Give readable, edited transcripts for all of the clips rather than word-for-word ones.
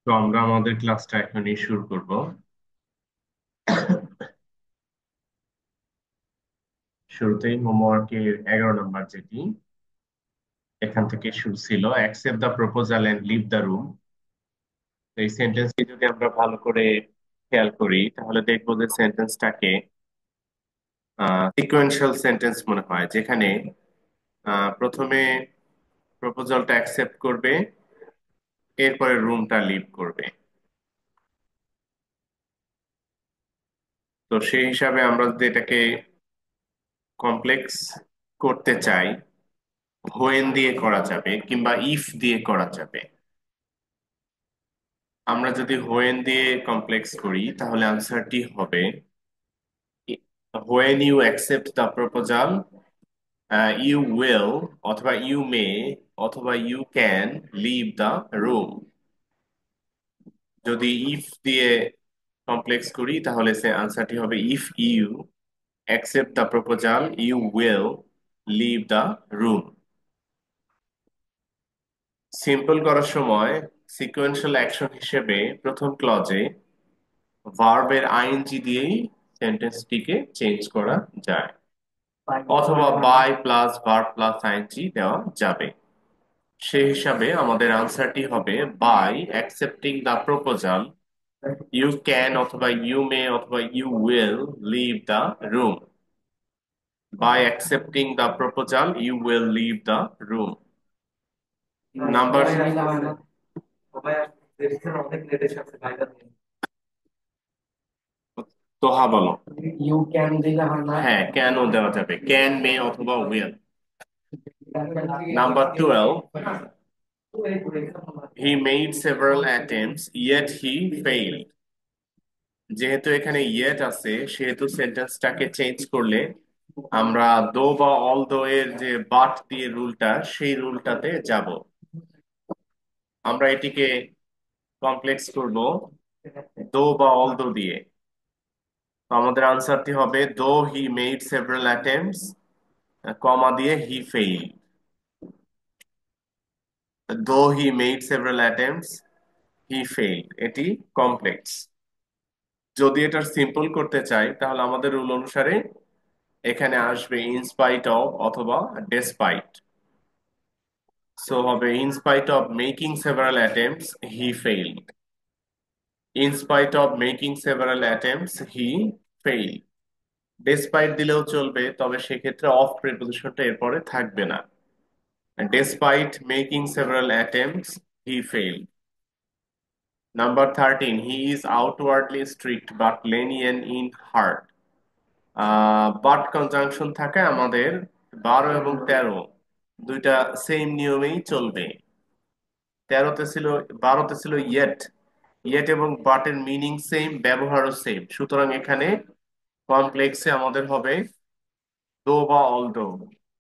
তো আমরা আমাদের ক্লাসটা এখনই শুরু করব। শুরুতেই হোমওয়ার্কের 11 নম্বর যেটি এখান থেকে শুরু ছিল, accept the proposal and leave the room. এই সেন্টেন্সটি যদি আমরা ভালো করে খেয়াল করি তাহলে দেখবো যে সেন্টেন্সটাকে সিকোয়েন্সিয়াল সেন্টেন্স মনে হয়, যেখানে প্রথমে প্রপোজালটা অ্যাকসেপ্ট করবে, এরপরে রুমটা লিভ করবে। তো সেই হিসাবে আমরা যদি এটাকে কমপ্লেক্স করতে চাই, হোয়েন দিয়ে করা যাবে কিংবা ইফ দিয়ে করা যাবে। আমরা যদি হোয়েন দিয়ে কমপ্লেক্স করি তাহলে আনসারটি হবে when you accept the proposal, you will অথবা ইউ মে অথবা you can leave the room. যদি ইফ দিয়ে কমপ্লেক্স করি তাহলে সে আনসারটি হবে if you accept the proposal you will leave the room. Simple করার সময় সিকোয়েন্সিয়াল অ্যাকশন হিসেবে প্রথম ক্লজে ভার্বের আইএনজি দিয়েই সেন্টেন্সটিকে চেঞ্জ করা যায়, অথবা by plus verb plus ING দেওয়া যাবে। সেই হিসাবে আমাদের আনসারটি হবে by accepting the proposal you can অথবা ইউ মে অথবা you will leave the room. By accepting the proposal you will leave the room. Number তোহা বলো। ইউ ক্যান দিলে হয় না। হ্যাঁ, ক্যানও দেওয়া যাবে, ক্যান মে অথবা will. Number 12, he made several attempts yet he failed। যেহেতু এখানে yet আছে সেহেতু সেন্টেন্সটাকে চেঞ্জ করলে আমরা দো বা অল দো এর যে বাট দিয়ে রুলটা, সেই রুলটাতে যাব। আমরা এটিকে কমপ্লেক্স করব দো বা অল দো দিয়ে। তো আমাদের আনসারটি হবে though he made several attempts, কমা দিয়ে হি ফেইল। দো he made several attempts he fail, এটি কমপ্লেক্স। যদি এটা সিম্পল করতে চাই তাহলে আমাদের রুল অনুসারে এখানে আসবে ইনস্পাইট অফ অথবা ডেসপাইট। সো হবে in spite of making several attempts he failed. In spite of making several attempts he failed. Despite দিলেও চলবে, তবে সেক্ষেত্রে অফ প্রিপোজিশনটা এরপরে থাকবে না। Despite making several attempts he failed. Number 13, he is outwardly strict but lenient in heart. But conjunction থাকে আমাদের 12 এবং 13, দুইটা সেম নিয়মেই চলবে। 12তে ছিল ইয়েট। ইয়েট এবং বাটের মিনিং সেম, ব্যবহারও সেম, সুতরাং এখানে কমপ্লেক্সে আমাদের হবে দো বা অল দো।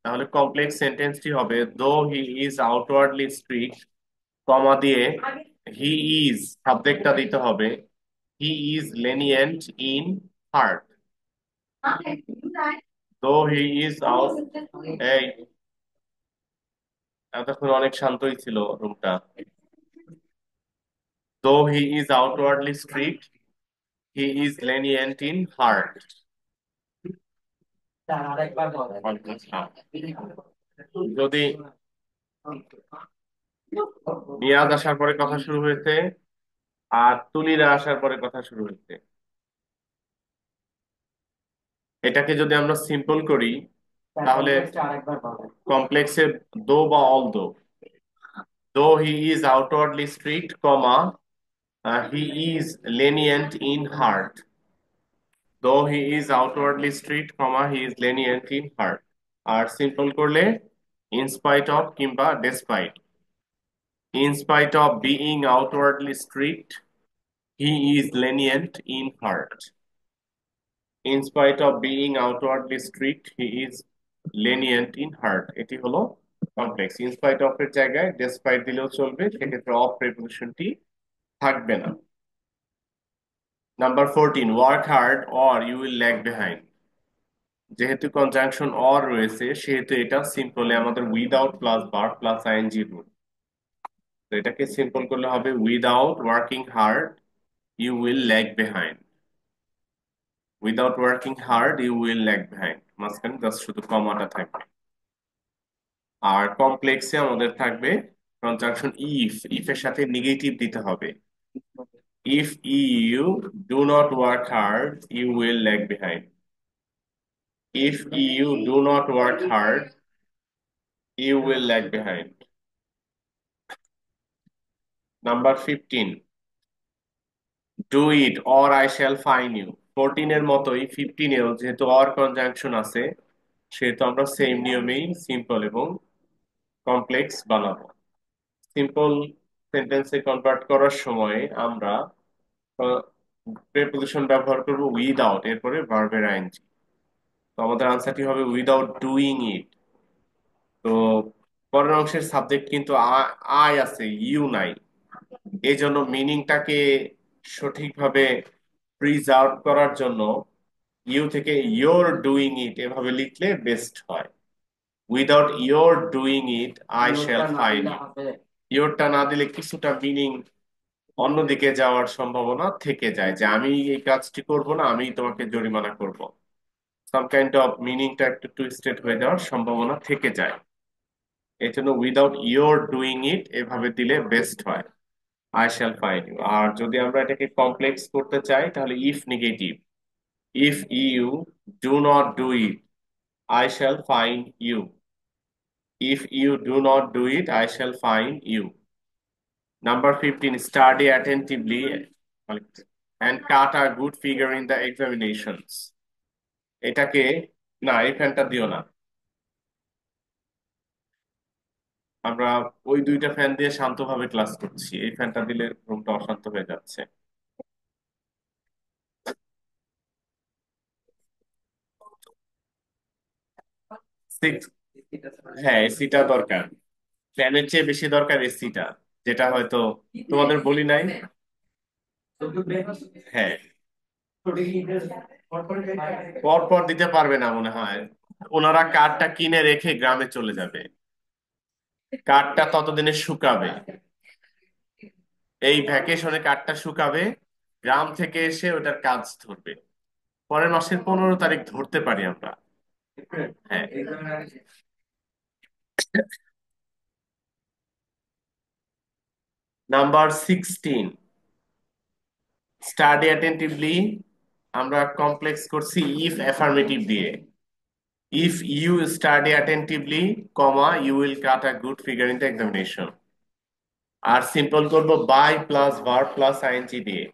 তাহলে কমপ্লেক্স সেন্টেন্সটি হবে though he is outwardly strict, কমা দিয়ে হি ইজ, সাবজেক্টটা দিতে হবে, হি is lenient in heart. Though he is out, এই এতক্ষণ অনেক শান্তই ছিল রুমটা। দো he is outwardly strict he is lenient in heart. আরেকবার বলেন। যদি নিয়াজ আসার পরে কথা শুরু হয়েছে আর তুলিরা আসার পরে কথা শুরু হয়েছে, এটাকে যদি আমরা সিম্পল করি তাহলে আরেকবার বলেন। কমপ্লেক্সে দো বা although. Though he is outwardly strict, comma he is lenient in heart. Though he is outwardly strict, comma he is lenient in heart. আর সিম্পল করলে ইনস্পাইট অফ কিংবা despite. In spite of being outwardly strict, he is lenient in heart. In spite of being outwardly strict, he is lenient in heart. এটি হলো complex. In spite of এর জায়গায় despite দিলেও চলবে, সেক্ষেত্রে of প্রিপোজিশনটি থাকবে না। Number 14, work hard or you will lag behind. যেহেতু কনজাংশন অর রয়েছে সেহেতু এটা সিম্পলি আমাদের without plus verb plus ING rule. তো এটাকে সিম্পল করলে হবে without working hard you will lag behind. Without working hard you will lag behind, মাঝখানে জাস্ট শুধু কমাটা থাকবে। আর কমপ্লেক্সে আমাদের থাকবে কনজাংশন ইফ, ইফ এর সাথে নেগেটিভ দিতে হবে। If you do not work hard, you will lag behind. If you do not work hard, you will lag behind. Number 15. Do it or I shall fine you. 14 এর মতোই 15 এও যেহেতু or conjunction আছে, সেহেতু আমরা same নিয়মেই simple এবং complex বানাবো। সিম্পল সেন্টেন্সে কনভার্ট করার সময় আমরা প্রিপোজিশন ব্যবহার করব উইদাউট, এরপরে ভার্বের আইএনজি। তো আমাদের আনসারটি হবে উইদাউট ডুইং ইট। তো পরের অংশের সাবজেক্ট কিন্তু আই আছে, ইউ নাই। এই জন্য মিনিংটাকে সঠিকভাবে প্রিজার্ভ করার জন্য ইউ থেকে ইয়োর ডুইং ইট এভাবে লিখলে বেস্ট হয়। Without your doing it I shall ইউরটা না ফাইন দিলে ইউ। হবে। ইয়োরটা না দিলে কিছুটা মিনিং অন্যদিকে যাওয়ার সম্ভাবনা থেকে যায়, যে আমি এই কাজটি করব না, আমি তোমাকে জরিমানা করব। সাম কাইন্ড অফ মিনিংটা একটু টুইস্টেড হয়ে যাওয়ার সম্ভাবনা থেকে যায়। এই জন্য উইদাউট ইয়োর ডুইং ইট এভাবে দিলে বেস্ট হয়, আই শ্যাল ফাইন ইউ। আর যদি আমরা এটাকে কমপ্লেক্স করতে চাই তাহলে if negative, if you do not do it I shall fine you. If you do not do it I shall fine you. Number 15, study attentively and cut a good figure in the examinations. এটাকে, না এই ফ্যানটা দিও না, আমরা ওই দুইটা fan দিয়ে শান্তভাবে ক্লাস করছি, এই ফ্যানটা দিলে রুমটা অশান্ত হয়ে যাচ্ছে। 6, হ্যাঁ এসিটা দরকার, ফ্যানের চেয়ে বেশি দরকার এসিটা, যেটা হয়তো তোমাদের বলি নাই। হ্যাঁ, পর পর দিতে পারবে না মনে হয়, ওনারা কার্ডটা কিনে রেখে গ্রামে চলে যাবে, কার্ডটা ততদিনে শুকাবে, এই ভ্যাকেশনে কার্ডটা শুকাবে, গ্রাম থেকে এসে ওটার কাজ ধরবে, পরের মাসের 15 তারিখ ধরতে পারি আমরা। হ্যাঁ। নাম্বার 16, স্টাডি অ্যাটেন্টিভলি আমরা কমপ্লেক্স করছি ইফ অ্যাফার্মেটিভ দিয়ে। If you study attentively comma you will cut a good figure in the examination. আর সিম্পল করব by plus verb plus ING দিয়ে।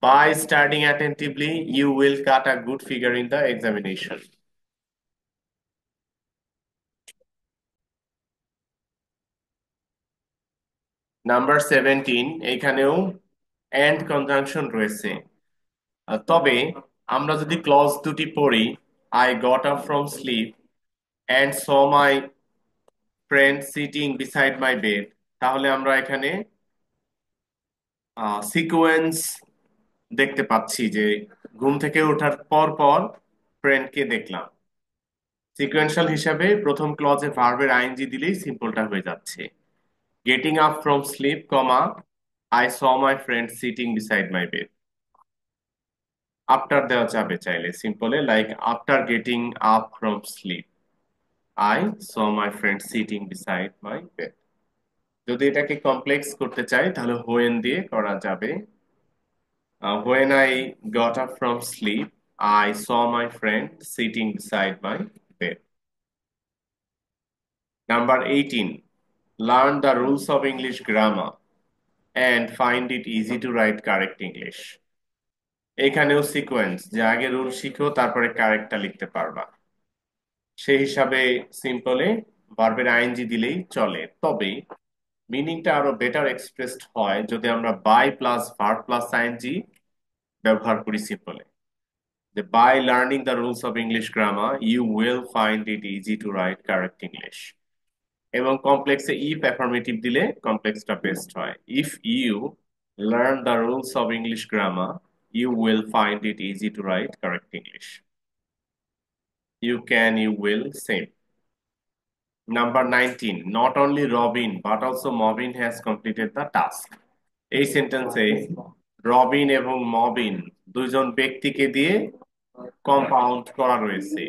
By studying attentively you will cut a good figure in the examination. Number 17, এইখানেও and conjunction রয়েছে। তবে আমরা যদি clause দুটি পড়ি, I got up from sleep and saw my friend sitting beside my bed, তাহলে আমরা এখানে সিকোয়েন্স দেখতে পাচ্ছি যে ঘুম থেকে ওঠার পর পর ফ্রেন্ডকে দেখলাম। সিকোয়েন্সাল হিসাবে প্রথম ক্লজে ভার্বের আইএনজি দিলেই সিম্পলটা হয়ে যাচ্ছে। Getting up from sleep comma I saw my friend sitting beside my bed. After দেওয়া যাবে চাইলে সিম্পলে, like after getting up from sleep I saw my friend sitting beside my bed. যদি এটাকে কমপ্লেক্স করতে চাই তাহলে হোয়েন দিয়ে করা যাবে। When I got up from sleep, I saw my friend sitting beside my bed. Number 18, learn the rules of English grammar and find it easy to write correct English. এখানেও sequence, যে আগে rule শিখো তারপরে কারেক্টটা লিখতে পারবা, সেই হিসাবে সিম্পলে ভার্বের আইএনজি দিলেই চলে। তবে মিনিংটা আরো বেটার এক্সপ্রেসড হয় যদি আমরা by plus verb plus ING ব্যবহার করি সিম্পলে। By learning the rules of English grammar, you will find it easy to write correct English. এবং কমপ্লেক্সে ইফ অ্যাফার্মেটিভ দিলে কমপ্লেক্সটা বেস্ট হয়। If you learn the rules of English grammar, you will find it easy to write correct English. You can, you will, same. Number 19, not only Robin but also Mobin has completed the task. এই সেন্টেন্সে রবিন এবং মবিন দুইজন ব্যক্তিকে দিয়ে compound করা রয়েছে।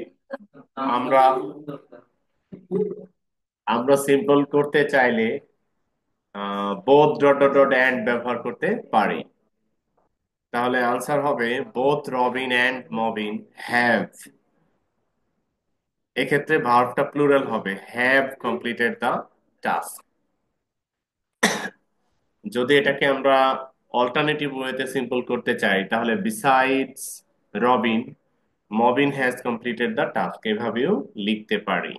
আমরা আমরা সিম্পল করতে চাইলে both dot dot dot and ব্যবহার করতে পারি। তাহলে আনসার হবে both Robin and Mobin have. এক্ষেত্রে ভার্বটা প্লুরাল হবে, হ্যাভ কমপ্লিটেড দ্য টাস্ক। যদি এটাকে আমরা অল্টারনেটিভ ওয়েতে সিম্পল করতে চাই তাহলে besides Robin Mobin has completed the task এভাবেও লিখতে পারি।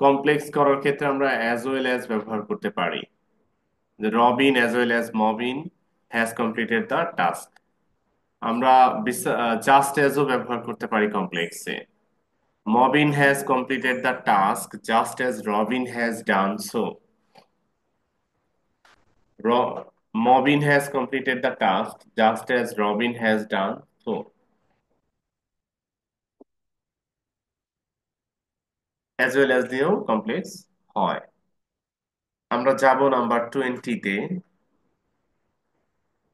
কমপ্লেক্স করার ক্ষেত্রে আমরা অ্যাজ ওয়েল অ্যাজ ব্যবহার করতে পারি। Robin as well as Mobin has completed the task. আমরা জাস্ট অ্যাজও ব্যবহার করতে পারি কমপ্লেক্সে। Mobin has completed the task just as Robin has done so. Mobin has completed the task just as Robin has done so. As well as দিয়েও complex হয়। আমরা যাব number 20-তে।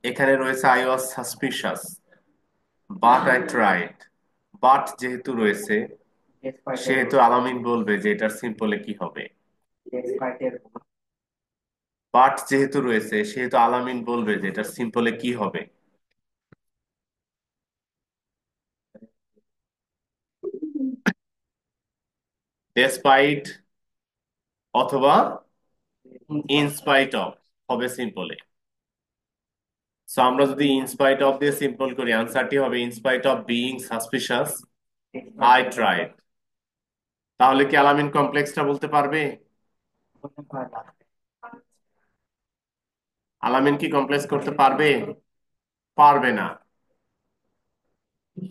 এখানে রয়েছে I was suspicious but I tried. But যেহেতু রয়েছে সেহেতু আলামিন বলবে যে এটার সিম্পলে কি হবে। বাট যেহেতু রয়েছে সেহেতু আলামিন বলবে যে এটার সিম্পলে কি হবে। ডেসপাইট অথবা ইনস্পাইট অফ হবে সিম্পলে। সো আমরা যদি ইনস্পাইট অফ দিয়ে সিম্পল করি আনসারটি হবে in spite of being suspicious I tried. তাহলে কি আলামিন কমপ্লেক্সটা বলতে পারবে? আলামিন কি কমপ্লেক্স করতে পারবে? পারবে না।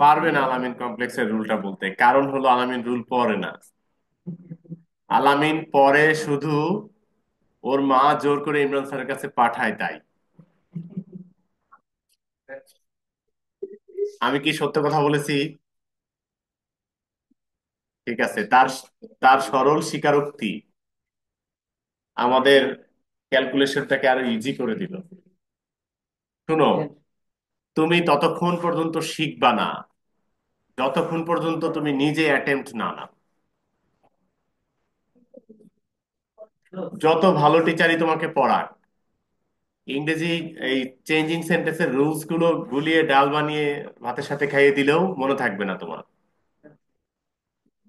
পারবে না আলামিন কমপ্লেক্সের রুলটা বলতে, কারণ হলো আলামিন রুল পড়ে না। আলামিন পরে শুধু ওর মা জোর করে ইমরান স্যারের কাছে পাঠায় তাই। আমি কি সত্য কথা বলেছি? ঠিক আছে, তার তার সরল স্বীকারোক্তি আমাদের ক্যালকুলেশনটাকে আরো ইজি করে দিল। শুনো, তুমি ততক্ষণ পর্যন্ত শিখবা না যতক্ষণ পর্যন্ত তুমি নিজে অ্যাটেম্পট না নাও। যত ভালো টিচারই তোমাকে পড়াক, ইংরেজি এই চেঞ্জিং সেন্টেন্সের রুলস গুলো গুলিয়ে ডাল বানিয়ে ভাতের সাথে খাইয়ে দিলেও মনে থাকবে না তোমার।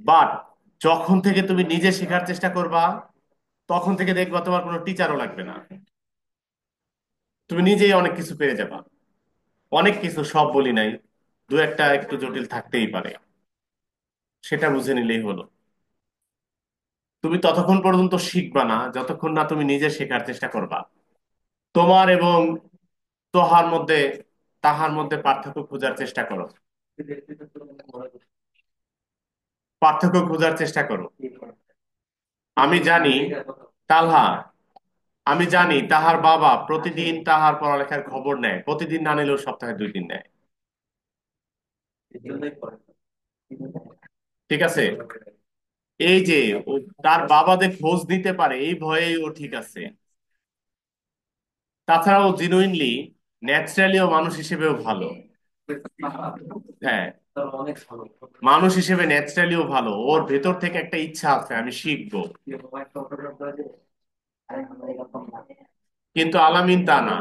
বাট যখন থেকে তুমি নিজে শেখার চেষ্টা করবা তখন থেকে দেখবা তোমার কোনো টিচারও লাগবে না। তুমি নিজেই অনেক কিছু পেরে যাবা। অনেক কিছু, সব বলি নাই, দু একটা একটু জটিল থাকতেই পারে, সেটা বুঝে নিলেই হলো। তুমি ততক্ষণ পর্যন্ত শিখবা না যতক্ষণ না তুমি নিজে শেখার চেষ্টা করবা। তোমার এবং তোহার মধ্যে তাহার মধ্যে পার্থক্য খোঁজার চেষ্টা করো। পার্থক্য খোঁজার চেষ্টা করো। আমি জানি তালহা, আমি জানি তাহার বাবা প্রতিদিন তাহার পড়ালেখার খবর নেয়, প্রতিদিন না নিলেও সপ্তাহে 2 দিন নেয়। ঠিক আছে, এই যে ও তার বাবা যে খোঁজ নিতে পারে এই ভয়েই ও ঠিক আছে। তাছাড়াও জেনুইনলি ন্যাচারালিও মানুষ হিসেবেও ভালো। হ্যাঁ, মানুষ হিসেবে ন্যাচারালিও ভালো, ওর ভেতর থেকে একটা ইচ্ছা আছে আমি শিখবো। কিন্তু আলামিন তা না।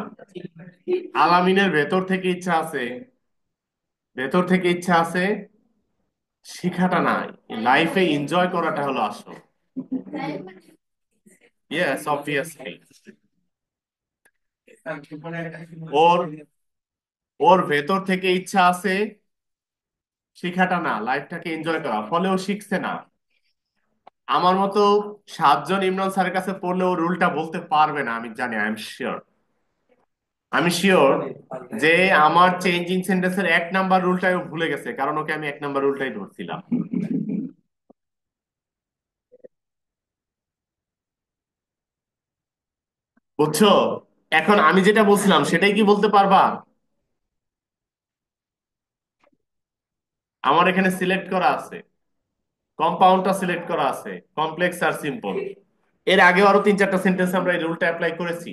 আলামিনের ভেতর থেকে ইচ্ছা আছে, ভেতর থেকে ইচ্ছা আছে, শিখাটা নাই, লাইফে এনজয় করাটা হলো আসল। Yes obviously. ওর ওর ভেতর থেকে ইচ্ছা আছে শিখাটা না, লাইফটাকে এনজয় করা, ফলে ও শিখছে না। আমার মতো 7 জন ইমরান স্যারের কাছে পড়লে ও রুলটা বলতে পারবে না, আমি জানি, আই এম শিওর। আমি শিওর যে আমার চেঞ্জিং সেন্টেন্সের 1 নাম্বার রুলটাই ও ভুলে গেছে, কারণ ওকে আমি 1 নাম্বার রুলটাই ধরছিলাম। বুঝছো? এখন আমি যেটা বলছিলাম সেটাই কি বলতে পারবা? আমার এখানে সিলেক্ট করা আছে, কম্পাউন্ডটা সিলেক্ট করা আছে, কমপ্লেক্স আর সিম্পল। এর আগে আরো 3-4টা সেন্টেন্স আমরা এই রুলটা অ্যাপ্লাই করেছি,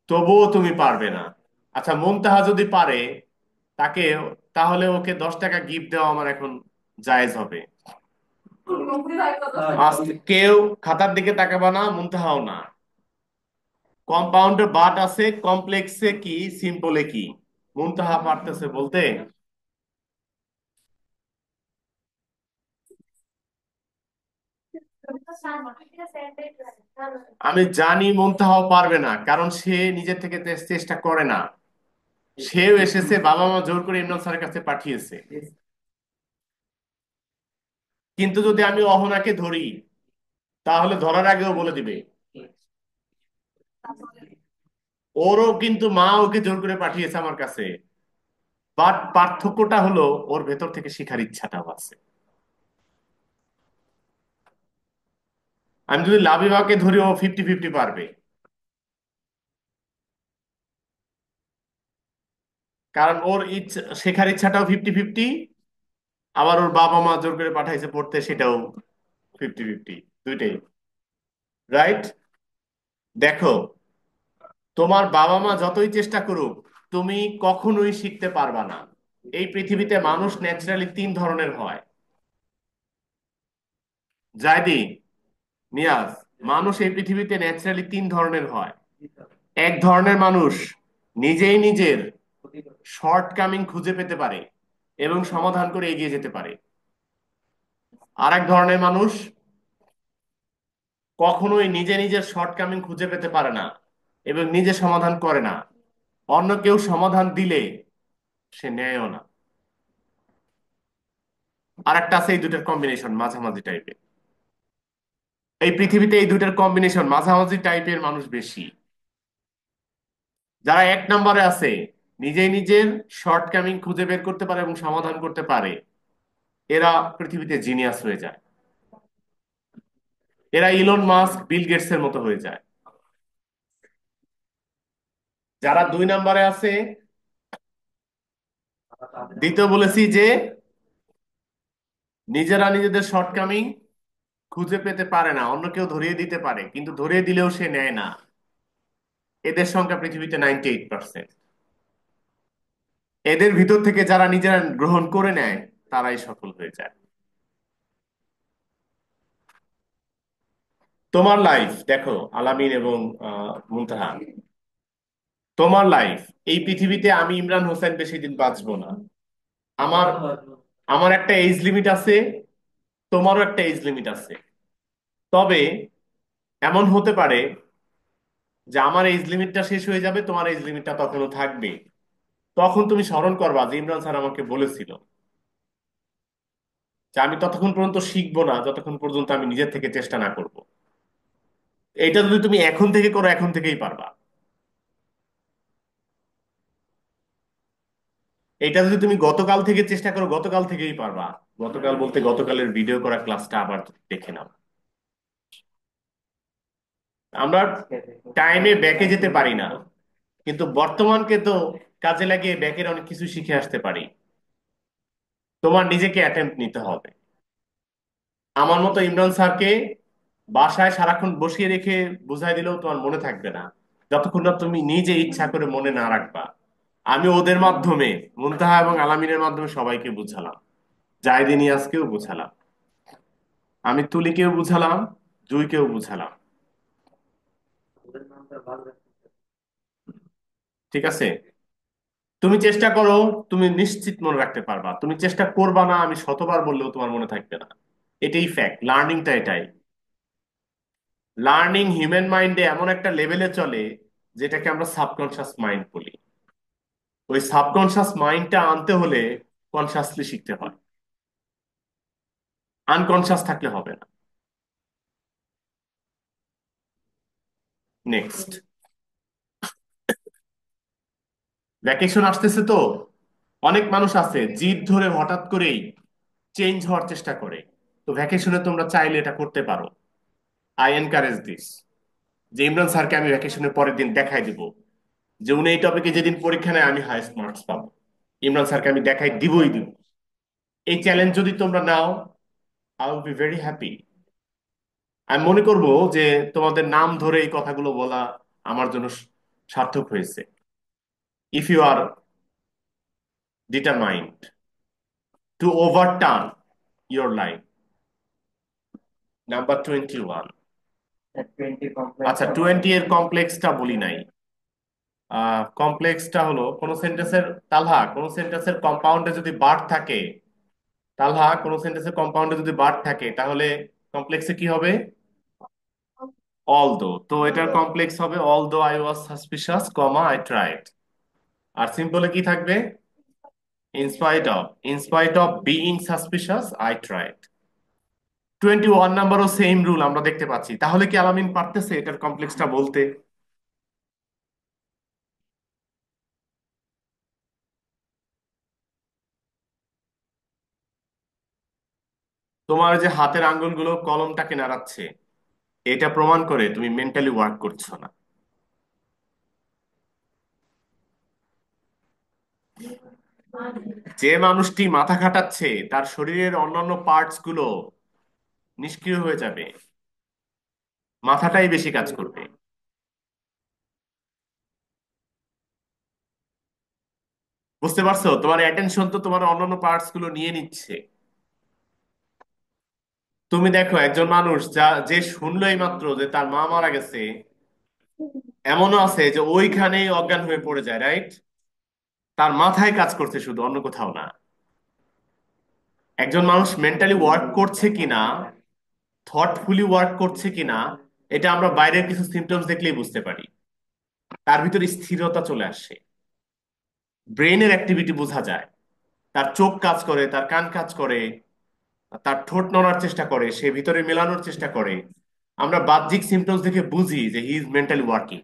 তবুও তুমি পারবে না। আচ্ছা, মুনতাহা যদি পারে তাকে, তাহলে ওকে 10 টাকা গিফট দেওয়া আমার এখন জায়েজ হবে। কেউ খাতার দিকে তাকাবা না, মুনতাহাও না। কম্পাউন্ডে বাট আছে, কমপ্লেক্সে কি, সিম্পলে কি? মুনতাহা পারতেছে বলতে? আমি জানি মুনতাহাও পারবে না, কারণ সে নিজের থেকে চেষ্টা করে না। সেও এসেছে, বাবা মা জোর করে ইমরান স্যারের কাছে পাঠিয়েছে। কিন্তু যদি আমি অহনাকে ধরি, তাহলে ধরার আগেও বলে দিবে। ওরও কিন্তু মা ওকে জোর করে পাঠিয়েছে আমার কাছে। বাট পার্থক্যটা হলো ওর ভেতর থেকে শেখার ইচ্ছাটাও আছে। আমি যদি লাবিবাকে ধরি, ও 50-50 পারবে, কারণ ওর ইচ্ছা, শেখার ইচ্ছাটাও 50-50। আবার ওর বাবা মা জোর করে পাঠাইছে পড়তে, সেটাও 50-50, দুইটাই। রাইট? দেখো, তোমার বাবা মা যতই চেষ্টা করুক, তুমি কখনোই শিখতে পারবা না। এই পৃথিবীতে মানুষ ন্যাচারালি 3 ধরনের হয়। জায়দি, নিয়াজ, মানুষ এই পৃথিবীতে ন্যাচারালি 3 ধরনের হয়। এক ধরনের মানুষ নিজেই নিজের শর্টকামিং খুঁজে পেতে পারে এবং সমাধান করে এগিয়ে যেতে পারে। আর এক ধরনের মানুষ কখনোই নিজে নিজের শর্টকামিং খুঁজে পেতে পারে না এবং নিজে সমাধান করে না। অন্য কেউ সমাধান দিলে সে নেয়ও না। আর একটা আছে এই দুটার কম্বিনেশন, মাঝামাঝি টাইপের। এই পৃথিবীতে এই দুটার কম্বিনেশন, মাঝামাঝি টাইপের মানুষ বেশি। যারা 1 নম্বরে আছে, নিজেই নিজের শর্টকামিং খুঁজে বের করতে পারে এবং সমাধান করতে পারে, এরা পৃথিবীতে জিনিয়াস হয়ে যায়। এরা ইলন মাস্ক, বিল গেটস এর মতো হয়ে যায়। যারা 2 নম্বরে আছে, দ্বিতীয় বলেছি যে নিজেরা নিজেদের শর্টকামিং খুঁজে পেতে পারে না, অন্য কেউ ধরিয়ে দিতে পারে, কিন্তু ধরিয়ে দিলেও সে নেয় না। এদের সংখ্যা পৃথিবীতে 98%। এদের ভিতর থেকে যারা নিজেরা গ্রহণ করে নেয়, তারাই সফল হয়ে যায়। তোমার লাইফ দেখো, আলামিন এবং মুনতাহা, তোমার লাইফ, এই পৃথিবীতে আমি ইমরান হোসেন বেশি দিন বাঁচবো না। আমার আমার একটা এজ লিমিট আছে, তোমারও একটা এজ লিমিট আছে। তবে এমন হতে পারে যে আমার এজ লিমিটটা শেষ হয়ে যাবে, তোমার এজ লিমিটটা তখনও থাকবে। তখন তুমি স্মরণ করবা যে ইমরান স্যার আমাকে বলেছিল যে আমি ততক্ষণ পর্যন্ত শিখবো না যতক্ষণ পর্যন্ত আমি নিজের থেকে চেষ্টা না করব। এটা যদি তুমি এখন থেকে করো, এখন থেকেই পারবা। এটা যদি তুমি গতকাল থেকে চেষ্টা করো, গতকাল থেকেই পারবা। গতকাল বলতে গতকালের ভিডিও করা ক্লাসটা আবার দেখে নাও। আমরা টাইমে ব্যাকে যেতে পারি না, কিন্তু বর্তমানকে তো কাজে লাগিয়ে ব্যাকের অনেক কিছু শিখে আসতে পারি। তোমার নিজেকে অ্যাটেম্প্ট নিতে হবে। আমার মতো ইমরান স্যারকে বাসায় সারাক্ষণ বসিয়ে রেখে বুঝাই দিলেও তোমার মনে থাকবে না, যতক্ষণ না তুমি নিজে ইচ্ছা করে মনে না রাখবা। আমি ওদের মাধ্যমে, মুনতাহা এবং আলামিনের মাধ্যমে সবাইকে বুঝালাম, জাহিদ নিয়াজকেও বুঝালাম, আমি তুলিকেও বুঝালাম, জুইকেও বুঝালাম। ঠিক আছে? তুমি চেষ্টা করো, তুমি নিশ্চিত মনে রাখতে পারবা। তুমি চেষ্টা করবা না, আমি শতবার বললেও তোমার মনে থাকবে না। এটাই ফ্যাক্ট, লার্নিংটা এটাই। লার্নিং হিউম্যান মাইন্ডে এমন একটা লেভেলে চলে, যেটাকে আমরা সাবকনশিয়াস মাইন্ড বলি। ওই সাবকনশিয়াস মাইন্ডটা আনতে হলে কনশাসলি শিখতে হয়, আনকনশাস থাকলে হবে না। নেক্সট, ভ্যাকেশন আসতেছে তো, অনেক মানুষ আছে জিদ ধরে হঠাৎ করেই চেঞ্জ হওয়ার চেষ্টা করে। তো ভ্যাকেশনে তোমরা চাইলে এটা করতে পারো। আই এনকারেজ দিস, যে ইমরান স্যারকে আমি ভ্যাকেশনের পরের দিন দেখাই দিব যে উনি এই টপিকে যেদিন পরীক্ষা নেয় আমি হাইয়েস্ট মার্কস পাবো। ইমরান স্যারকে আমি দেখাই দিবই দিব। এই চ্যালেঞ্জ যদি তোমরা নাও, I will be very happy. আমি মনে করব যে তোমাদের নাম ধরে এই কথাগুলো বলা আমার জন্য সার্থক হয়েছে। If you are determined to overturn your life. Number 21। 20 আচ্ছা, কমপ্লেক্সটা বলো। 20 এর কমপ্লেক্সটা বলি নাই। কমপ্লেক্সটা হলো কোন সেন্টেন্সের, তালহা কোন সেন্টেন্সের কম্পাউন্ডে যদি বার্ব থাকে, তালহা কোন সেন্টেন্সের কম্পাউন্ডে যদি বার্ব থাকে তাহলে কমপ্লেক্সে কি হবে? অলদো। তো এটার কমপ্লেক্স হবে although I was suspicious comma I tried. আর সিম্পলে কি থাকবে? In spite of being suspicious I tried. 21 নাম্বারও সেম রুল আমরা দেখতে পাচ্ছি। তাহলে কি আলামিন পারতেছে এটার কমপ্লেক্সটা বলতে? তোমার যে হাতের আঙ্গুলগুলো কলমটাকে নাড়াচ্ছে, এটা প্রমাণ করে তুমি মেন্টালি ওয়ার্ক করছো না। যে মানুষটি মাথা খাটাচ্ছে তার শরীরের অন্যান্য পার্টস গুলো নিষ্ক্রিয় হয়ে যাবে, মাথাটাই বেশি কাজ করবে। বুঝতে পারছো? তোমার অ্যাটেনশন তো তোমার অন্যান্য পার্টস গুলো নিয়ে নিচ্ছে। তুমি দেখো একজন মানুষ যে শুনলো এই মাত্র যে তার মা মারা গেছে, এমনও আছে যে ওইখানেই অজ্ঞান হয়ে পড়ে যায়, রাইট? তার মাথায় কাজ করছে শুধু, অন্য কোথাও না। একজন মানুষ মেন্টালি ওয়ার্ক করছে কিনা, থটফুলি ওয়ার্ক করছে কিনা, এটা আমরা বাইরের কিছু সিমটমস দেখলেই বুঝতে পারি। তার ভিতরে স্থিরতা চলে আসে, ব্রেনের অ্যাক্টিভিটি বোঝা যায়, তার চোখ কাজ করে, তার কান কাজ করে, তার ঠোঁট নড়ার চেষ্টা করে, সে ভিতরে মেলানোর চেষ্টা করে। আমরা বাহ্যিক সিমটমস দেখে বুঝি যে he is mentally working.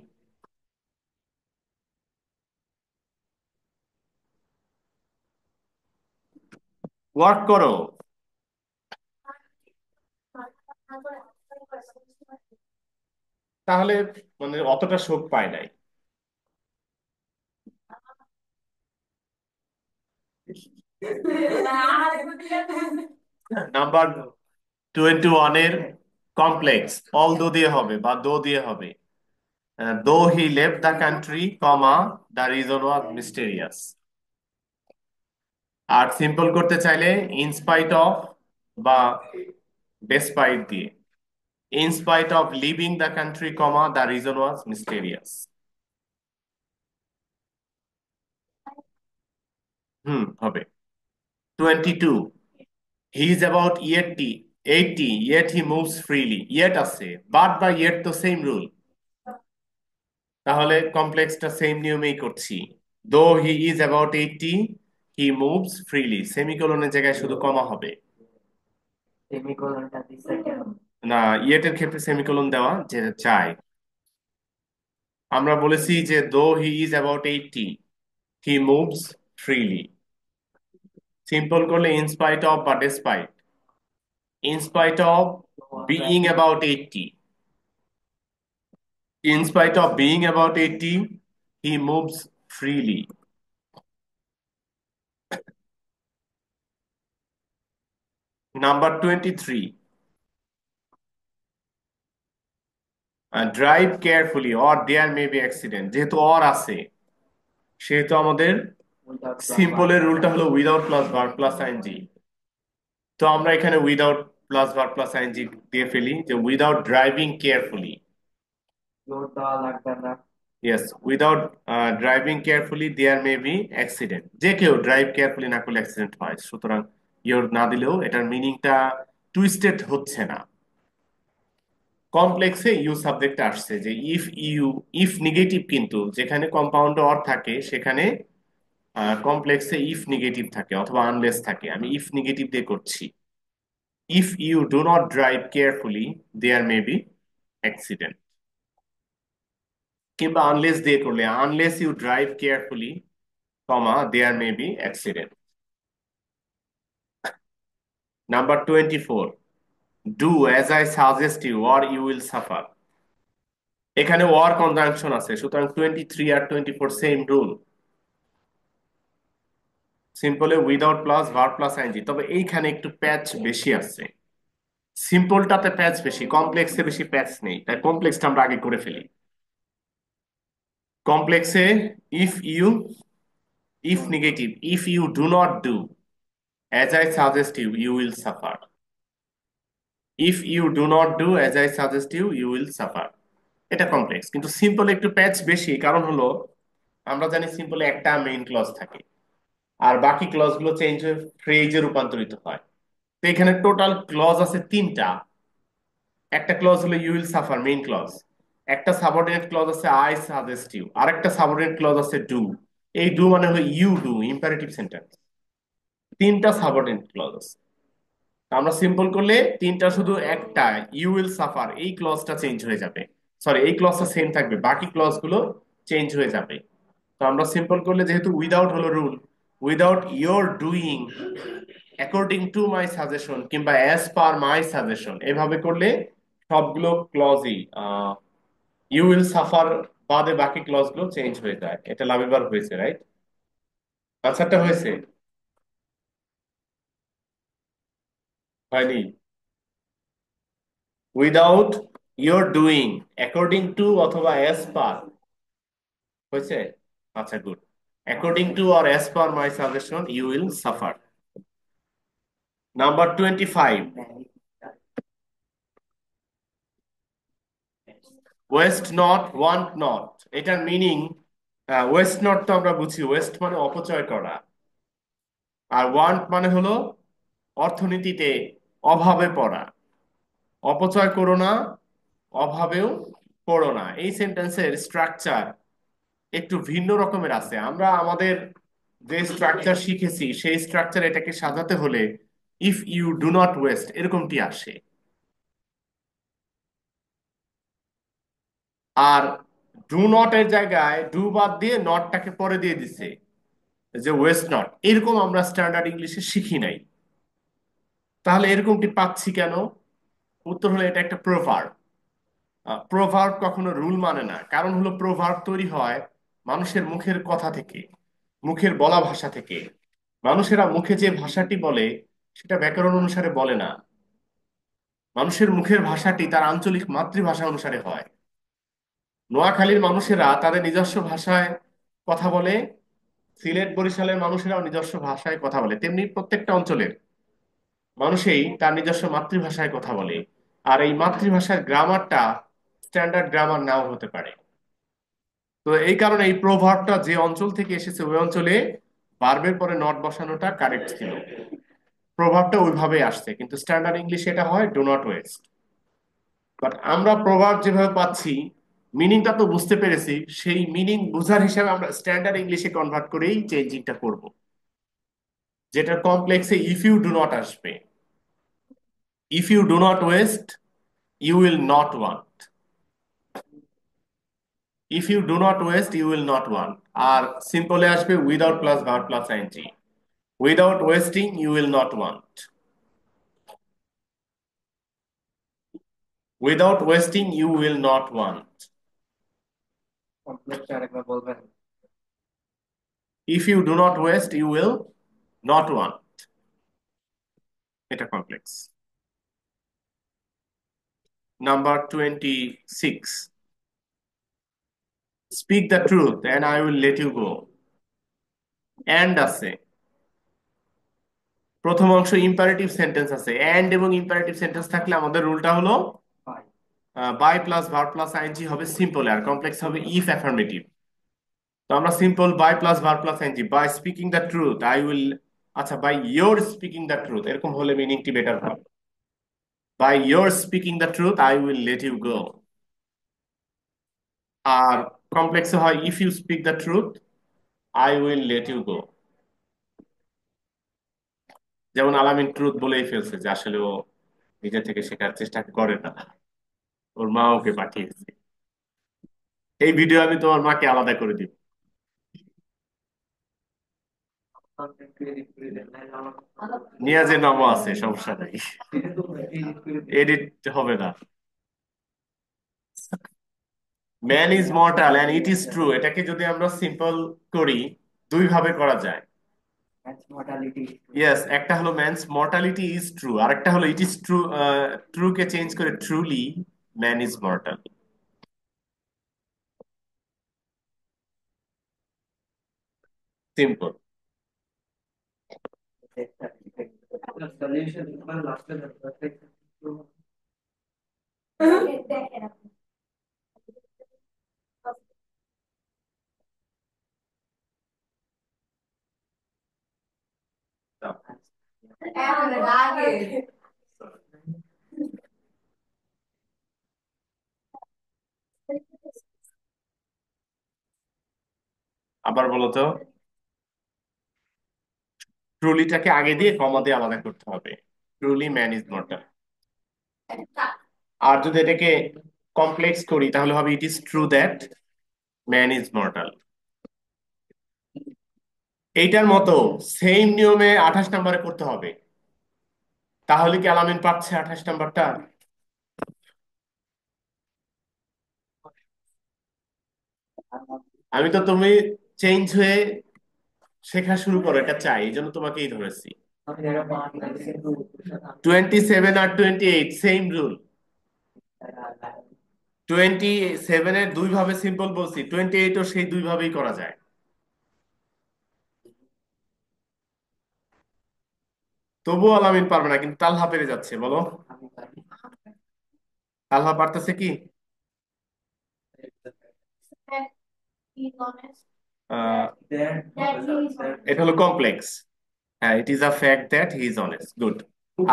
Work করো। তাহলে মানে অতটা শোক পায় নাই। নাম্বার 21 এর কমপ্লেক্স অল দো দিয়ে হবে বা দো দিয়ে হবে। Though he left the country comma the reason was mysterious. আর সিম্পল করতে চাইলে ইনস্পাইট অফ বা ডেসপাইট দিয়ে। In spite of living the country comma the reason was mysterious. হবে। 22, he is about 80 yet he moves freely। yet আছে, but বা yet তো same rule. তাহলে কমপ্লেক্সটা সেম নিয়মেই করছি। Though he is about 80 he moves freely, সেমিকোলনের জায়গায় শুধু কমা হবে। সেমিকোলনটা দিছে কেন? না, ইয়েটের ক্ষেত্রে সেমিকোলন দেওয়া যে চাই। আমরা বলেছি যে though he is about 80 he moves freely. Simple করলে ইনস্পাইট অফ বা despite. In spite of being about 80, he moves freely. Number 23, drive carefully or there may be accident। যেহেতু অর আছে সেহেতু আমাদের উইদাউট প্লাস সিম্পলের রুলটা হলো without plus verb plus ING. তো আমরা এখানে without plus verb plus ING দিয়ে ফেলি যে উইদাউট ড্রাইভিং কেয়ারফুলি। জোর দেওয়া লাগবে না। Yes, without driving carefully there may be accident. যে কেউ ড্রাইভ কেয়ারফুলি না করলে অ্যাক্সিডেন্ট হয়, সুতরাং ইয়োর না দিলেও এটার মিনিংটা টুইস্টেড হচ্ছে না। কমপ্লেক্সে ইউ সাবজেক্ট আসছে যে ইফ ইউ, ইফ নেগেটিভ, কিন্তু যেখানে কম্পাউন্ড অর থাকে সেখানে কমপ্লেক্সে ইফ নেগেটিভ থাকে অথবা আনলেস থাকে। আমি ইফ নেগেটিভ দিয়ে করছি। If you do not drive carefully there may be accident. কিংবা আনলেস দিয়ে করলে unless you drive carefully comma there may be accident. Number 24, do as I suggest you or you will suffer. এখানে or conjunction আছে, সুতরাং 23 আর 24 same rule. সিম্পলে without plus verb plus ING, তবে এইখানে একটু প্যাচ বেশি আছে। সিম্পলটাতে প্যাচ বেশি, কমপ্লেক্সে বেশি প্যাচ নেই, তাই কমপ্লেক্সটা আমরা আগে করে ফেলি। কমপ্লেক্সে if you, if negative, if you do not do as I suggest you, you will suffer. If you do not do as I suggest you, you will suffer. এটা কমপ্লেক্স, কিন্তু সিম্পলে একটু প্যাচ বেশি, কারণ হলো আমরা জানি সিম্পলে একটা মেইন ক্লজ থাকে, আর বাকি ক্লজ গুলো চেঞ্জ হয়ে ফ্রেজে রূপান্তরিত হয়। তো এখানে টোটাল ক্লজ আছে তিনটা। একটা ক্লজ হলো you will suffer, main clause. একটা সাবঅর্ডিনেট ক্লজ আছে আই সাজেস্ট ইউ, আর একটা সাবঅর্ডিনেট ক্লজ আছে ডু। এই ডু মানে হলো ইউ ডু, ইম্পারেটিভ সেন্টেন্স। তিনটা সাবঅর্ডিনেট ক্লজ আছে। তো আমরা সিম্পল করলে তিনটা শুধু একটা ইউ উইল সাফার এই ক্লজটা চেঞ্জ হয়ে যাবে। সরি, এই ক্লজটা সেম থাকবে, বাকি ক্লজ গুলো চেঞ্জ হয়ে যাবে। তো আমরা সিম্পল করলে, যেহেতু উইদাউট হলো rule, without your doing according to my suggestion কিংবা অ্যাজ পার মাই সাজেশন, এভাবে করলে সবগুলো ক্লজই ইউ উইল সাফার বাদে বাকি ক্লজ গুলো চেঞ্জ হয়ে যায়। এটা লাভেবার হয়েছে, রাইট? আনসারটা হয়েছে? হয়নি? Without your doing according to অথবা অ্যাজ পার হয়েছে। আচ্ছা, good. According to or as per my suggestion you will suffer. Number 25, waste not want not. এটার মিনিং, ওয়েস্ট নট তো আমরা বুঝি, ওয়েস্ট মানে অপচয় করা, আর ওয়ান্ট মানে হলো অর্থনীতিতে অভাবে পড়া। অপচয় করো না, অভাবেও পড়ো না, এই সেন্টেন্সের স্ট্রাকচার একটু ভিন্ন রকমের আছে। আমরা আমাদের যে স্ট্রাকচার শিখেছি সেই স্ট্রাকচার এটাকে সাজাতে হলে if you do not waste এরকমটি আসে। আর ডু নট এর জায়গায় ডু বাদ দিয়ে নটটাকে পরে দিয়ে দিছে, যে ওয়েস্ট নট, এরকম আমরা স্ট্যান্ডার্ড ইংলিশে শিখি নাই। তাহলে এরকমটি পাচ্ছি কেন? উত্তর হলো এটা একটা প্রোভার্ব। প্রোভার্ব কখনো রুল মানে না, কারণ হলো প্রোভার্ব তৈরি হয় মানুষের মুখের কথা থেকে, মুখের বলা ভাষা থেকে। মানুষেরা মুখে যে ভাষাটি বলে সেটা ব্যাকরণ অনুসারে বলে না। মানুষের মুখের ভাষাটি তার আঞ্চলিক মাতৃভাষা অনুসারে হয়। নোয়াখালীর মানুষেরা তাদের নিজস্ব ভাষায় কথা বলে, সিলেট বরিশালের মানুষেরাও নিজস্ব ভাষায় কথা বলে, তেমনি প্রত্যেকটা অঞ্চলের মানুষই তার নিজস্ব মাতৃভাষায় কথা বলে। আর এই মাতৃভাষার গ্রামারটা স্ট্যান্ডার্ড গ্রামার নাও হতে পারে। তো এই কারণে এই প্রভাবটা যে অঞ্চল থেকে এসেছে ওই অঞ্চলে ভার্বের পরে নট বসানোটা কারেক্ট ছিল। প্রভাবটা ওইভাবে আসছে, কিন্তু স্ট্যান্ডার্ড ইংলিশে এটা হয় ডু নট ওয়েস্ট। বাট আমরা প্রভাব যেভাবে পাচ্ছি, মিনিংটা তো বুঝতে পেরেছি, সেই মিনিং বুঝার হিসাবে আমরা স্ট্যান্ডার্ড ইংলিশে কনভার্ট করেই চেঞ্জিংটা করব, যেটা কমপ্লেক্সে ইফ ইউ ডু নট আসবে। If you do not waste you will not want. If you do not waste you will not want. আর সিম্পলে আসবে without plus verb plus ING. Without wasting you will not want. Without wasting you will not want. Complex আরেকবার বলবেন? If you do not waste you will not want. এটা complex. Number 26, speak the truth and I will let you go. And আছে, প্রথম অংশ imperative sentence আছে, and এবং imperative sentence থাকলে আমাদের রুলটা হলো by. By plus verb plus ING হবে সিম্পল, আর কমপ্লেক্স হবে ইফ অ্যাফার্মেটিভ। তো আমরা simple by plus verb plus ING, by speaking the truth I will, আচ্ছা by your speaking the truth এরকম হলে মিনিংটি বেটার হবে। By your speaking the truth I will let you go. আর কমপ্লেক্সে হয় if you speak the truth I will let you go. যেমন Alamin truth বলেই ফেলছে যে আসলে ও নিজে থেকে শেখার চেষ্টা করে না, ওর মা ওকে পাঠিয়েছে। এই ভিডিও আমি তোমার মাকে আলাদা করে দিব। একটু এডিট করে দেন, নাহলে আমার নিয়াজের নামও আছে, সমস্যা নাই, এডিট করে দেন। এডিট হবে না। Man is mortal and it is true, এটাকে যদি আমরা সিম্পল করি দুই ভাবে করা যায়। That's mortality. ইয়েস, একটা হলো ম্যানস মর্টালিটি ইজ ট্রু, আর একটা হলো ইট ইজ ট্রু। ট্রু কে চেঞ্জ করে truly man is mortal. Simple. The solution is last level. দেখেন আপনি। এখন আগে আবার বলো তো। ট্রুলিটাকে আগে দিয়ে কমা দিয়ে আলাদা করতে হবে। Truly man is mortal. আর যদি এটাকে কমপ্লেক্স করি তাহলে হবে it is true that man is mortal. এইটার মতো সেম নিয়মে 28 নম্বরে করতে হবে। তাহলে কি আলামিন পাচ্ছে 28 নম্বরটা? আমি তো তুমি চেঞ্জ হয়ে শেখা শুরু করো এটা চাই, এই জন্য তোমাকেই ধরেছি। 27 আর 28 সেম রুল। 27-এর দুই ভাবে সিম্পল বলছি, 28ও সেই দুই ভাবেই করা যায়। তবুও আলামিন পারবে না, কিন্তু তালহা পেরে যাচ্ছে, বলো। তালহা পারতেছে কি? he's honest, ah, that he is honest. এটা হলো কমপ্লেক্স। হ্যাঁ, it is a fact that he is honest, good.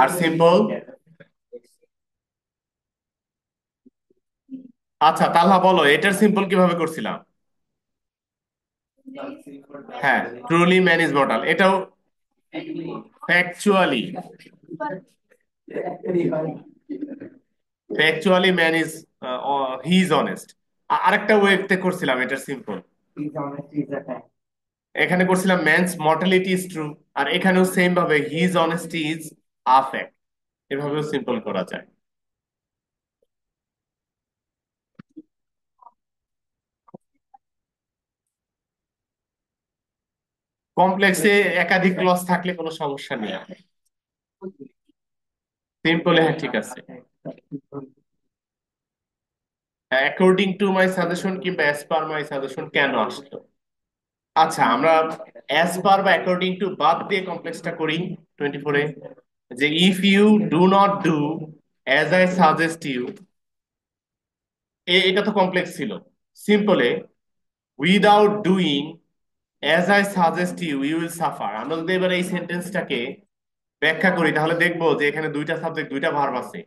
আর সিম্পল? আচ্ছা তালহা বলো, এটার সিম্পল কিভাবে করছিলাম? হ্যাঁ, ট্রুলি ম্যান ইজ মর্টাল, এটাও factually. Factually man is he is honest. আরেকটা ওয়েতে করছিলাম এটার simple. He's honest, he's a fact. এখানে করছিলাম ম্যানস মর্টালিটি ইজ ট্রু, আর এখানেও সেম ভাবে his honesty is a fact. এভাবেও সিম্পল করা যায়। কমপ্লেক্সে একাধিক ক্লজ থাকলে কোনো সমস্যা নেই। সিম্পলে হ্যাঁ ঠিক আছে। অ্যাকর্ডিং টু মাই সাজেশন কিংবা অ্যাজ পার মাই সাজেশন কেন আসলো? আচ্ছা, আমরা অ্যাজ পার বা অ্যাকর্ডিং টু বাদ দিয়ে কমপ্লেক্সটা করি 24-এ। যে if you do not do as I suggest you, এটা তো কমপ্লেক্স ছিল। সিম্পলে without doing as I suggest you you will suffer, আমরা যদি এবার এই সেন্টেন্সটাকে ব্যাখ্যা করি তাহলে দেখবো যে এখানে দুইটা সাবজেক্ট দুইটা ভার্ব আছে,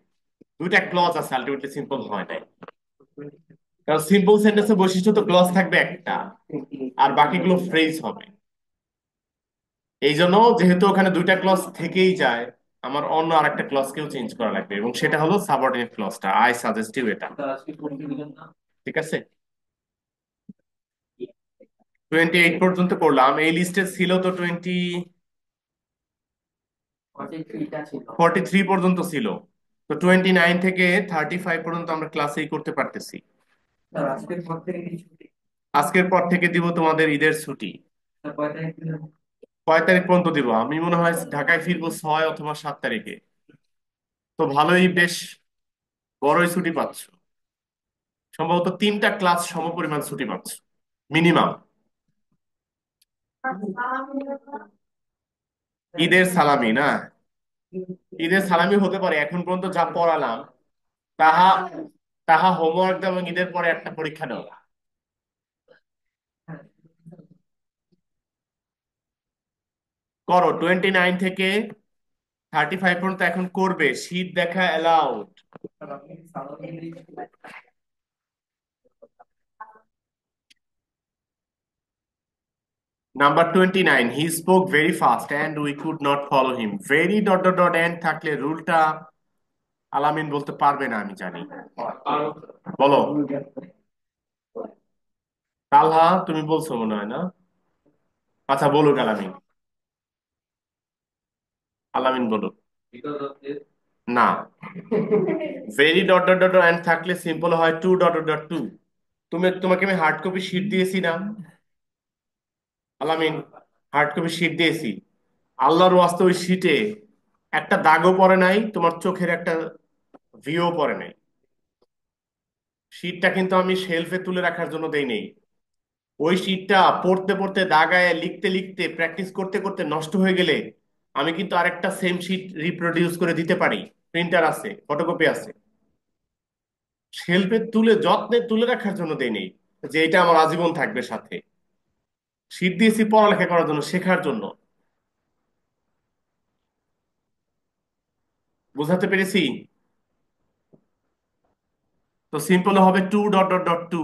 দুইটা ক্লজ আছে, আলটিমেটলি সিম্পল হয় নাই। কারণ সিম্পল সেন্টেন্সের বৈশিষ্ট্য তো ক্লজ থাকবে একটা, আর বাকিগুলো ফ্রেজ হবে। এই জন্য যেহেতু ওখানে দুইটা ক্লজ থেকেই যায়, আমার অন্য আরেকটা ক্লজকেও চেঞ্জ করা লাগবে, এবং সেটা হলো সাবঅর্ডিনেট ক্লজটা, আই সাজেস্ট ইউ, এটা। ঠিক আছে, 28 পর্যন্ত করলাম। এই লিস্টে ছিল তো 43 পর্যন্ত ছিল। তো 29 থেকে 35 পর্যন্ত আমরা ক্লাসেই করতে পারতেছি। আজকের পর থেকে দিব তোমাদের ঈদের ছুটি। কয় তারিখ পর্যন্ত দিব? আমি মনে হয় ঢাকায় ফিরবো 6 অথবা 7 তারিখে। তো ভালোই, বেশ বড়ই ছুটি পাচ্ছ। সম্ভবত 3টা ক্লাস সমপরিমাণ ছুটি পাচ্ছ মিনিমাম। ঈদের সালামি না? ঈদের সালামি হতে পারে। এখন পর্যন্ত যা পড়ালাম তাহা তাহা হোমওয়ার্ক দেওয়া এবং ঈদের পরে একটা পরীক্ষা দেওয়া। করো 29 থেকে 35 পর্যন্ত এখন করবে, শীট দেখা allowed. Number 29, he spoke very fast and we could not follow him. Very dot dot dot and থাকলে রুলটা আলামিন বলতে পারবে না, আমি জানি। বলো। তালহা তুমি বলছো মনে হয় না? আচ্ছা বলুক আলামিন। আলামিন বলুক। না, very dot dot dot and থাকলে সিম্পল হয় too dot dot dot to. তোমাকে আমি হার্ড কপি শিট দিয়েছি না আলামিন? হার্ড কপি শিট দিয়েছি। আল্লাহর ওয়াস্তে ওই শীটে একটা দাগও পড়ে নাই, তোমার চোখের একটা ভিউ পড়ে নাই। শীটটা কিন্তু আমি শেলফে তুলে রাখার জন্য দেই নেই। ওই শীটটা পড়তে পড়তে দাগায় লিখতে লিখতে প্র্যাকটিস করতে করতে নষ্ট হয়ে গেলে আমি কিন্তু আরেকটা সেম শীট রিপ্রোডিউস করে দিতে পারি। প্রিন্টার আছে, ফটোকপি আছে। শেলফে তুলে যত্নে তুলে রাখার জন্য দেই নেই যে এটা আমার আজীবন থাকবে সাথে। শীট দিয়েছি পড়ালেখা করার জন্য, শেখার জন্য। বুঝাতে পেরেছি? তো সিম্পল হবে too dot dot dot to.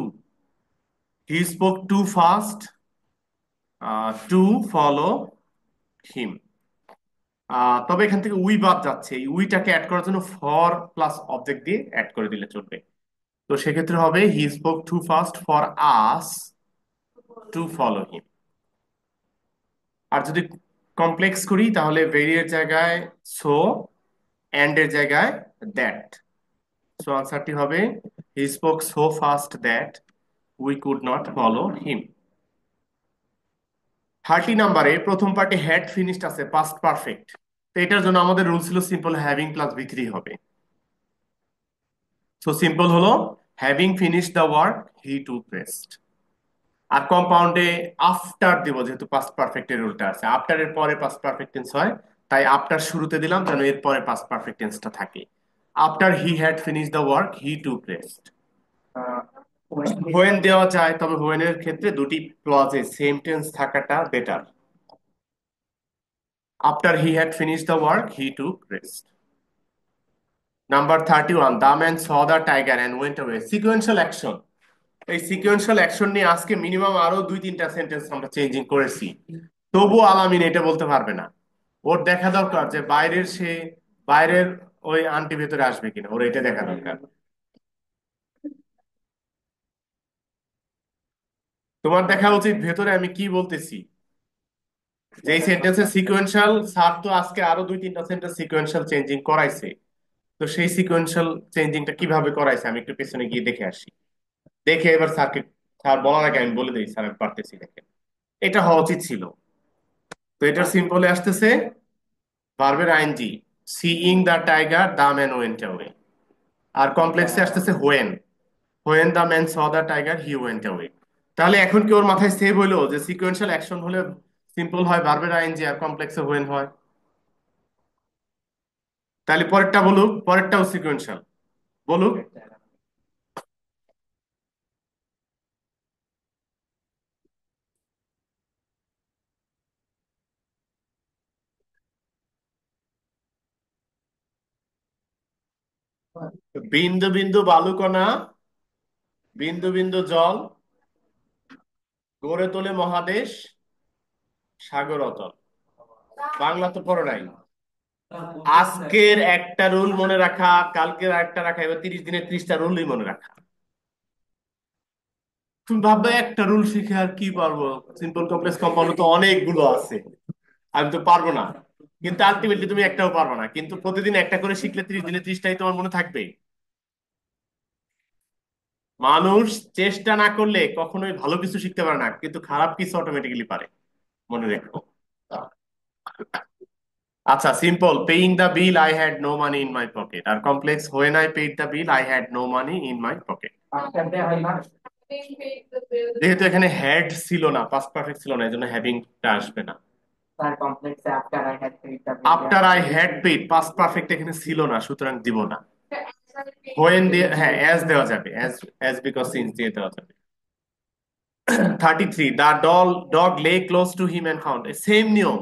He spoke too fast to follow him. তবে এখান থেকে উই বাদ যাচ্ছে, এই উইটাকে অ্যাড করার জন্য ফর প্লাস অবজেক্ট দিয়ে অ্যাড করে দিলে চলবে। তো সেক্ষেত্রে হবে he spoke too fast for us to follow him. আর যদি কমপ্লেক্স করি তাহলে ভেরি এর জায়গায় সো, এন্ড এর জায়গায় দ্যাট। সো আনসারটি হবে he spoke so fast that we could not follow him. 30 নাম্বারে প্রথম পার্টে হ্যাড ফিনিশড আছে, পাস্ট পারফেক্ট। তো এটার জন্য আমাদের রুল ছিল simple having plus V three হবে। সো সিম্পল হলো having finish the work he took rest. আর কম্পাউন্ডে আফটার দিব, যেহেতু পাস্ট পারফেক্ট এর রুলটা আছে, আফটার এর পরে পাস্ট পারফেক্ট টেন্স হয়, তাই আফটার শুরুতে দিলাম যেন এর পরে পাস্ট পারফেক্ট টেন্সটা থাকে। After he had finish the work he took rest. When দেওয়া যায়, তবে হোয়েন এর ক্ষেত্রে দুটি ক্লজে সেম টেন্স থাকাটা better. After he had finish the work he took rest. Number 31, the man saw the tiger and went away. Sequential action. এই sequential action নিয়ে আজকে মিনিমাম আরো 2-3টা সেন্টেন্স আমরা চেঞ্জিং করেছি। তবুও আলামিন এটা বলতে পারবে না। ওর দেখা দরকার যে বাইরের ওই আন্টি ভেতরে আসবে কিনা, ওর এটা দেখা দরকার। তোমার দেখা উচিত ভেতরে আমি কি বলতেছি। যে এই সেন্টেন্সের সিকোয়েন্সিয়াল, স্যার তো আজকে আরো 2-3টা সেন্টেন্স সিকোয়েন্সিয়াল চেঞ্জিং করাইছে। তো সেই সিকোয়েন্সিয়াল চেঞ্জিংটা কিভাবে করাইছে আমি একটু পেছনে গিয়ে দেখে আসি। দেখে এবার স্যার বলার আগে আমি বলে দিই স্যার আমি পারতেছি, দেখেন এটা হওয়া উচিত ছিল। তো এটার সিম্পলে আসতেছে ভার্বের ING, seeing the tiger the man went away. আর কমপ্লেক্সে আসতেছে when the man saw the tiger he went away. তাহলে এখন কি ওর মাথায় সেভ হইলো যে সিকোয়েন্সিয়াল অ্যাকশন হলে সিম্পল হয় ভার্বের আইএনজি আর কমপ্লেক্সে হোয়েন হয়? তাহলে পরেরটা বলুক, পরেরটাও সিকোয়েন্সিয়াল বলুক। বিন্দু বিন্দু বালুকণা, বিন্দু বিন্দু জল গড়ে তোলে মহাদেশ, সাগর অতল। বাংলা তো পড়ো নাই। আজকের একটা রুল মনে রাখা, কালকের একটা রাখা, এবার 30 দিনের 30টা রুলই মনে রাখা। তুমি ভাববে একটা রুল শিখে আর কি পারবো, সিম্পল কমপ্লেক্স কম্পাউন্ড তো অনেকগুলো আছে, আমি তো পারবো না। কিন্তু আলটিমেটলি তুমি একটাও পারবে না, কিন্তু প্রতিদিন একটা করে শিখলে 30 দিনে 30টাই তোমার মনে থাকবে। মানুষ চেষ্টা না করলে কখনোই ভালো কিছু শিখতে পারে না, কিন্তু খারাপ কিছু অটোমেটিক্যালি পারে, মনে রেখো। আচ্ছা, simple paying the bill I had no money in my pocket. আর complex when I paid the bill I had no money in my pocket. After দেয়া হয় না। যেহেতু এখানে হ্যাড ছিল না, পাস্ট পারফেক্ট ছিল না, এই জন্য হ্যাভিংটা আসবে না। তার কমপ্লেক্সে after I had paid the after I had paid, past perfect এখানে ছিল না, সুতরাং দিব না। হোয়েন দিয়ে, হ্যাঁ অ্যাজ দেওয়া যাবে, অ্যাজ বিকজ সিন্স দিয়ে দেওয়া যাবে। 33, the dog lay close to him and found. Same নিয়ম,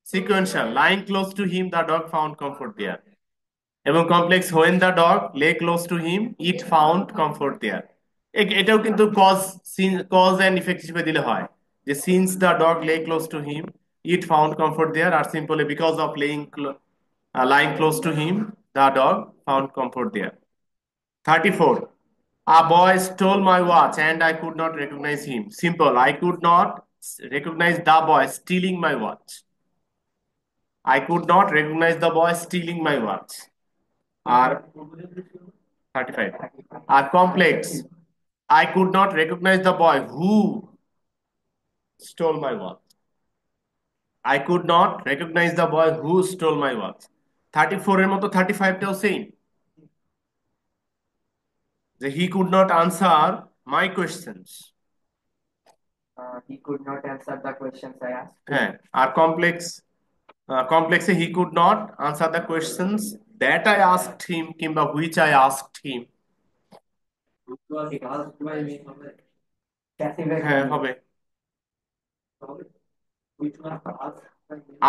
sequential, lying close to him the dog found comfort there. এবং complex when the dog lay close to him it found comfort there. এটাও কিন্তু cause and effect হিসেবে দিলে হয়, যে since the dog lay close to him it found comfort there, আর simply because of lying close to him the dog found comfort there. 34, a boy stole my watch and I could not recognize him. Simple, I could not recognize the boy stealing my watch. I could not recognize the boy stealing my watch. Are 35. Are complex. I could not recognize the boy who stole my watch. I could not recognize the boy who stole my watch. 34 এর মতো 35 টাও same, যে he could not answer my questions. He could not answer the questions I asked him. হ্যাঁ, আর কমপ্লেক্সে he could not answer the questions that I asked him কিংবা which I asked him. Passive হ্যাঁ, aggressive. হবে।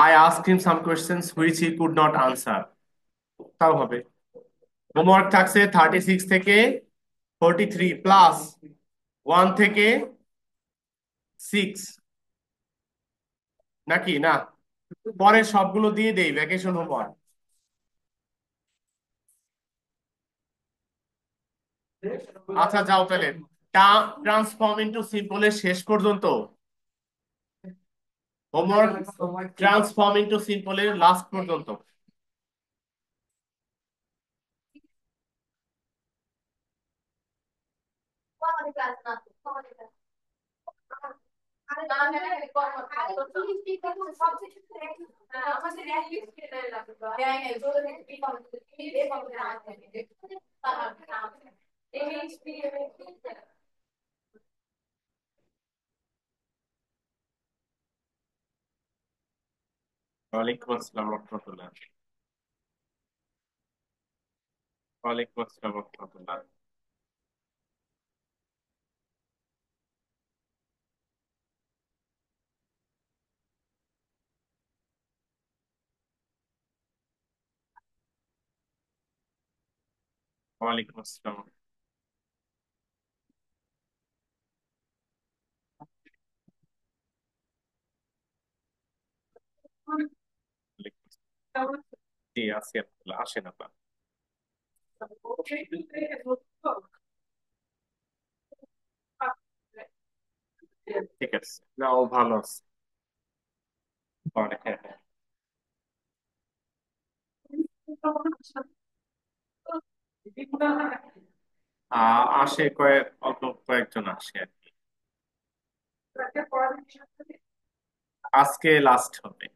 I asked him some questions which he could not answer, তাও হবে। Homework থাকছে 36 থেকে 43 plus 1 থেকে 6, নাকি না? পরে সবগুলো দিয়ে দেই ভ্যাকেশন হোমওয়ার্ক। আচ্ছা যাও তাহলে, ট্রান্সফর্ম ইনটু সিম্পলের শেষ পর্যন্ত হোমওয়ার্ক, ট্রান্সফর্ম ইনটু সিম্পলের লাস্ট পর্যন্ত। Come on, class, now. Come on, class. ওয়ালাইকুম আসসালাম রহমতুল্লাহ। ওয়ালাইকুম আসসালাম রহমতুল্লাহ। ওয়ালাইকুম আসসালাম। ওয়ালাইকুম আসসালাম। জি আছি, আলহামদুলিল্লাহ। আসেন আপনার। ঠিক আছে, না ও ভালো আছে অনেক। হ্যাঁ হ্যাঁ। আসে অল্প কয়েকজন আসে আর কি। আজকে লাস্ট হবে।